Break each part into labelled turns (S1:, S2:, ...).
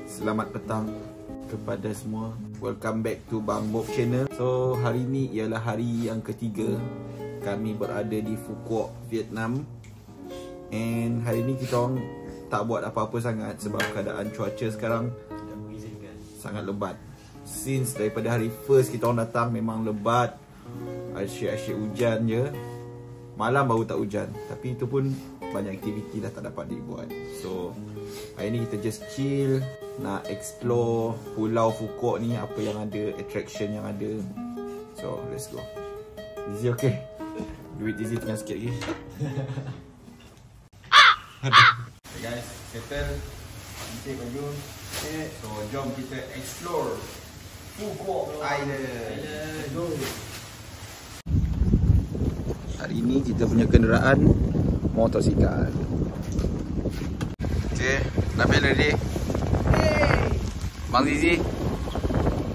S1: Selamat petang kepada semua. Welcome back to Bang Bob Channel. So hari ni ialah hari yang ketiga kami berada di Phu Quoc, Vietnam. And hari ni kita orang tak buat apa-apa sangat sebab keadaan cuaca sekarang sangat lebat. Since daripada hari first kita orang datang memang lebat, asyik-asyik hujan je. Malam baru tak hujan, tapi itu pun banyak aktiviti dah tak dapat dibuat. So hari ni kita just chill, nak explore Pulau Phu Quoc ni, apa yang ada, attraction yang ada. So let's go. Easy, okay? Duit easy tengah sikit lagi. Okay guys, settle, pancing baju. Okay, so jom kita explore Phu Quoc Island. Go. Hari ini kita punya kenderaan motosikal. Okay, Nabil ready? Hey! Bang Zizi,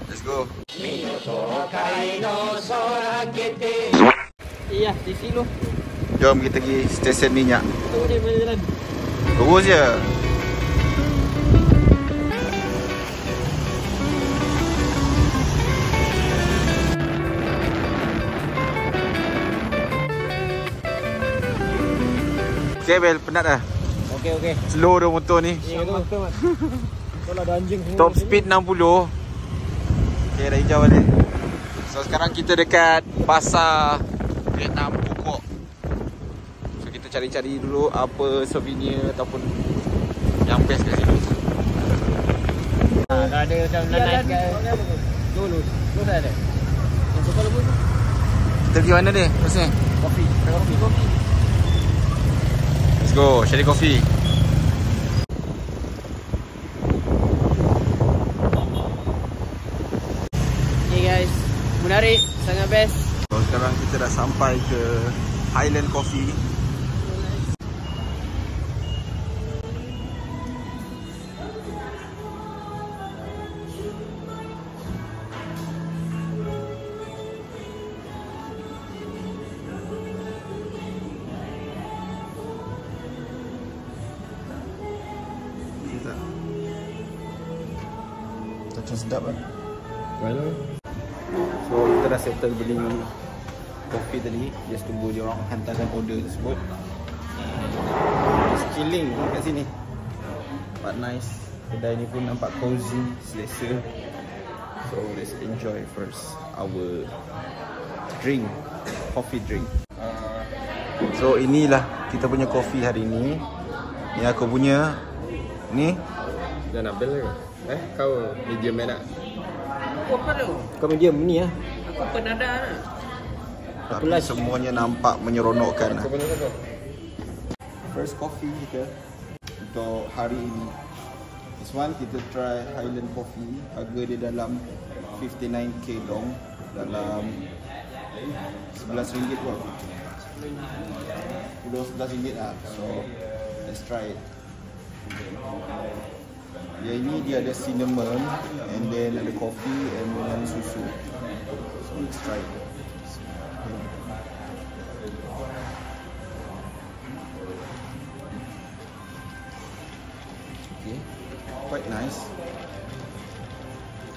S1: let's go.
S2: Iya, di sini.
S1: Jom kita pergi stesen minyak.
S2: Tu dia berjalan.
S1: Lurus je. Okay Bel, penat dah?
S2: Okey.
S1: Slow dah motor ni.
S2: Ya tu. Kalau ada anjing semua.
S1: Top speed 60. Okay, dah hijau balik. So sekarang kita dekat pasar Vietnam Phu Quoc. So kita cari-cari dulu apa souvenir ataupun yang best kat sini.
S2: Dah ada macam naik kat dulu. Tu dah ada. Yang sekolah dulu.
S1: Kita pergi mana ni? Pasal
S2: Kopi.
S1: let's go, cari kopi.
S2: Okay guys, menarik, sangat best.
S1: So sekarang kita dah sampai ke Highland Coffee. Macam sedap kan?
S2: Mana?
S1: So kita dah settle beli kopi tadi. Just tunggu dia orang hantarkan order tersebut. Just chilling kat sini. But nice. Kedai ni pun nampak cozy, selesa. So let's enjoy first our drink, coffee drink. So inilah kita punya kopi hari ni. Ni aku punya. Ni
S3: Dah nak bel ke? Kau medium nak?
S2: Aku apa tu?
S1: kau medium ni lah.
S2: Aku penada lah.
S1: Tapi semuanya nampak menyeronokkan lah.
S3: Kau mana kau?
S1: First coffee kita untuk hari ini. This one kita try Highland Coffee. Harga dia dalam 59k dong. Dalam RM11 pun. RM11 lah. So let's try it. Ya, ini dia ada cinnamon and then ada coffee and then susu. So let's try it. Okay, quite nice.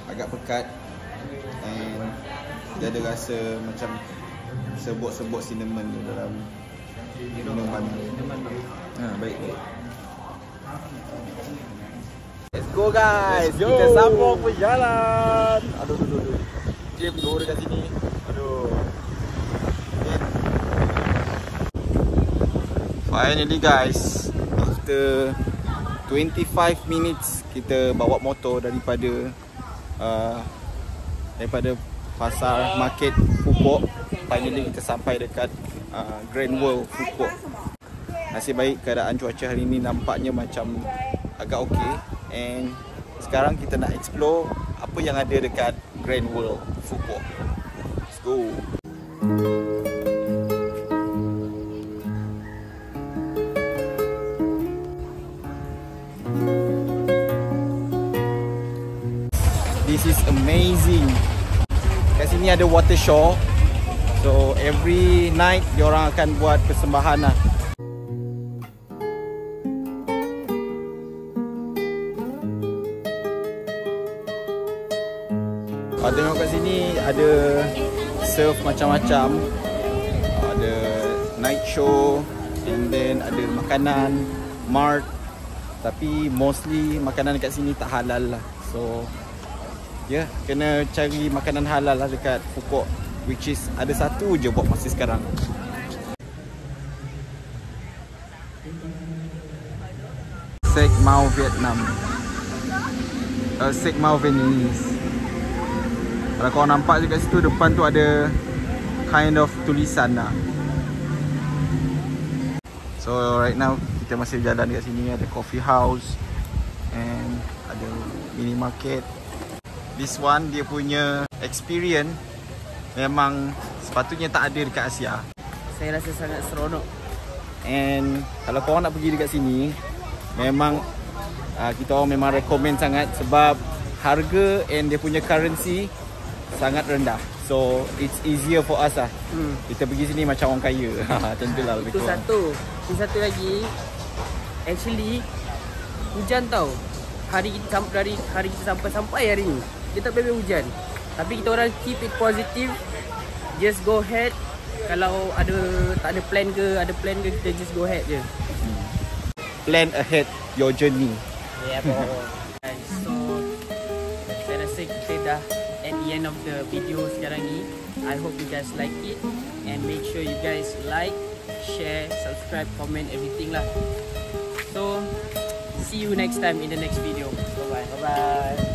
S1: Agak pekat and dia ada rasa macam sebut-sebut cinnamon dalam minuman. Baik. Let's go guys. Kita sambung berjalan. Aduh. Jam dua dekat sini. Aduh. Finally guys, after 25 minutes kita bawa motor daripada pasar market Phu Quoc. Finally kita sampai dekat Grand World Phu Quoc. Nasib baik keadaan cuaca hari ni nampaknya macam agak okey. And sekarang kita nak explore apa yang ada dekat Grand World Phu Quoc. Let's go. This is amazing. Kat sini ada water show. So every night diorang akan buat persembahan lah. Kalau tengok kat sini ada serve macam-macam. Ada night show and then ada makanan, mart. Tapi mostly makanan dekat sini tak halal lah. So ya, kena cari makanan halal lah dekat Phu Quoc, which is ada satu je buat masa sekarang. Sek Mau Vietnam, Sek Mau Vietnamese. Kalau korang nampak je kat situ, depan tu ada kind of tulisan lah. So right now kita masih jalan dekat sini. Ada coffee house and ada mini market. This one dia punya experience memang sepatutnya tak ada dekat Asia.
S2: Saya rasa sangat seronok.
S1: And kalau korang nak pergi dekat sini, memang kita orang memang recommend sangat sebab harga and dia punya currency sangat rendah. So it's easier for us lah. Kita pergi sini macam orang kaya. Macam tu lah lebih
S2: Itu
S1: kurang.
S2: satu. Itu satu lagi. Actually hujan tau. Hari kita sampai hari ni, dia tak boleh hujan. Tapi kita orang keep it positive. Just go ahead. Kalau tak ada plan ke, kita just go ahead je.
S1: Plan ahead your journey.
S2: Yeah, guys, so saya rasa kita dah at the end of the video sekarang ni. I hope you guys like it and make sure you guys like, share, subscribe, comment, everything lah. So see you next time in the next video. Bye bye.